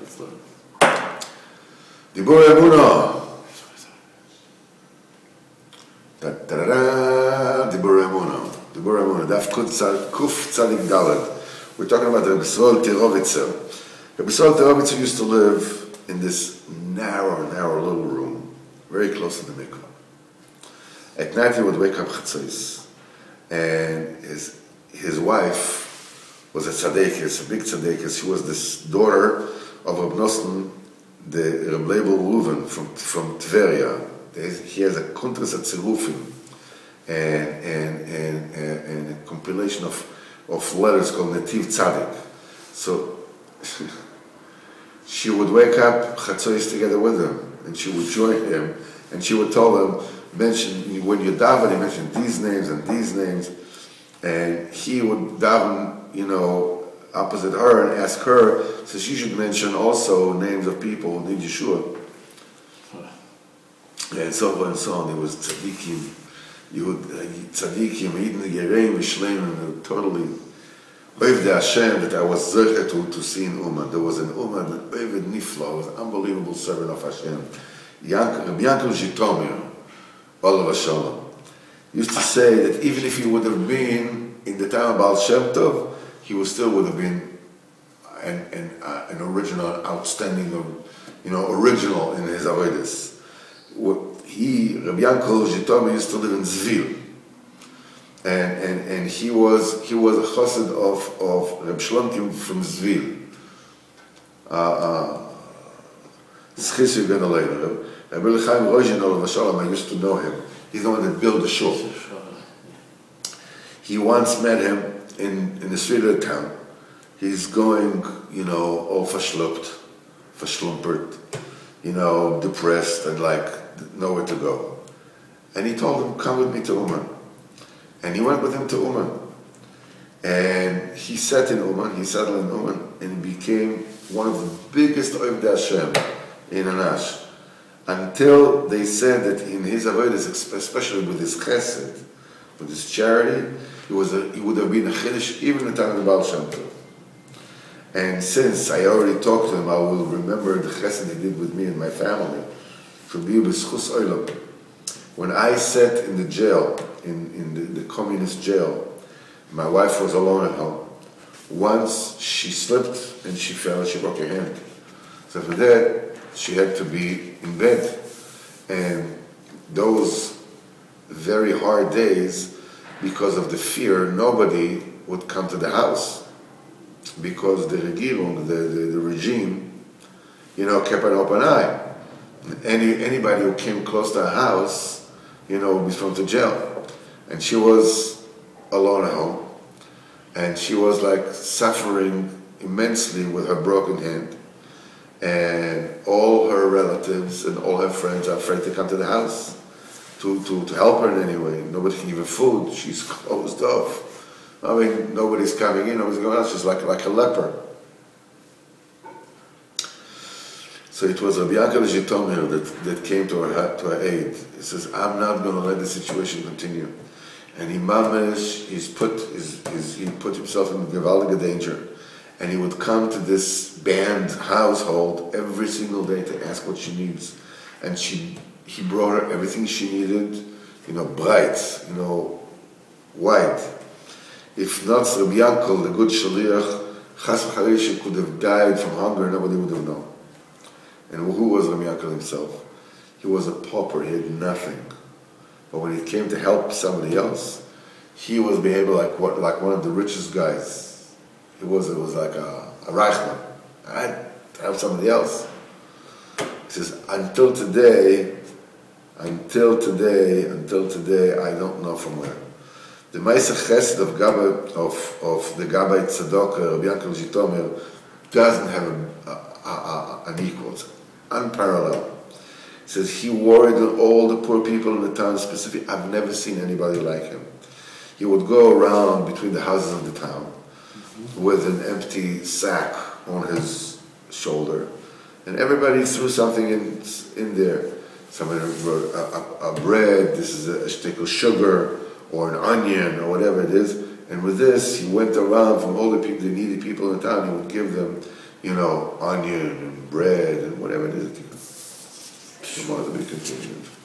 Let's learn. Diburei Emunah. Diburei Emunah. Diburei Emunah. Daf Kuf Tzadik Daled. We're talking about the Rabbi Yisrael Terovitzer. Rabbi Yisrael Terovitzer used to live in this narrow little room, very close to the mikvah. At night he would wake up chatzos, and his wife was a tzaddikus, a big tzaddikus. She was this daughter of Reb Nosson, the Reb Leibel Reuven from Tveria. He has a Kuntras at Tzirufim and a compilation of letters called Netiv Tzadik. So she would wake up chatzos together with him, and she would join him, and she would tell them, mention when you daven, you mention these names and these names, and he would daven, opposite her and ask her, so she should mention also names of people who need Yeshua, and so on and so on. It was tzaddikim, tzaddikim, Eden Gereim V'Shleim, totally Oivdei Hashem that I was zeichet to see in Uman. There was an Uman, Oived Nifla, was an unbelievable servant of Hashem. Rabbi Yankel Zhitomir, Olav Shalom, used to say that even if he would have been in the time of Baal Shem Tov, he still would have been an original, outstanding, original in his avodas. Rabbi Yankel Zhitomir used to live in Zvil, and he was a chassid of Reb Shlomkim from Zvil. Schisi ben Aleinu. Rabbi Chaim Rojin Olav Shalom, I used to know him. He's the one that built the shul. He once met him in the street of the town. He's going, all verschlumpert, depressed and nowhere to go. And he told him, come with me to Uman. And he went with him to Uman. And he sat in Uman, he settled in Uman, and he became one of the biggest Oivdei Hashem in Anash. Until they said that in his avodas, especially with his chesed, with his charity, he would have been a chiddush even in the time of the Baal Shem Tov. And since I already talked to him, I will remember the chesed he did with me and my family. To be b'schus olam. When I sat in the jail, in the communist jail, my wife was alone at home. Once she slipped and she fell and she broke her hand. So for that, she had to be in bed. And those very hard days, because of the fear, nobody would come to the house. Because the regierung, the regime, kept an open eye. Anybody who came close to her house, would be thrown to jail. And she was alone at home. And she was suffering immensely with her broken hand. And all her relatives and all her friends are afraid to come to the house to help her in any way. Nobody can give her food. She's closed off. Nobody's coming in, nobody's going out. She's like a leper. So it was Rabbi Yankel Zhitomir that came to her aid. He says, I'm not going to let the situation continue. And he put himself in gewaltige danger. And he would come to this band household every single day to ask what she needs. And he brought her everything she needed, bright, white. If not Rabbi Yankel, the good shaliach, chas v'chalei, she could have died from hunger, nobody would have known. And who was Rabbi Yankel himself? He was a pauper, he had nothing. But when it came to help somebody else, he was behaving like one of the richest guys. It was like a Reichman. I have somebody else. He says, until today, I don't know from where. The Ma'aseh Chesed of the Gabbai Tzedok, Rabbi Yankel Zhitomir, doesn't have an equal. It's unparalleled. He says he worried all the poor people in the town. Specifically, I've never seen anybody like him. He would go around between the houses of the town with an empty sack on his shoulder, and everybody threw something in there. Somebody wrote a bread, this is a stick of sugar, or an onion, or whatever it is. And with this, he went around from all the needy people in the town. He would give them, onion and bread and whatever it is that you can. To be continued.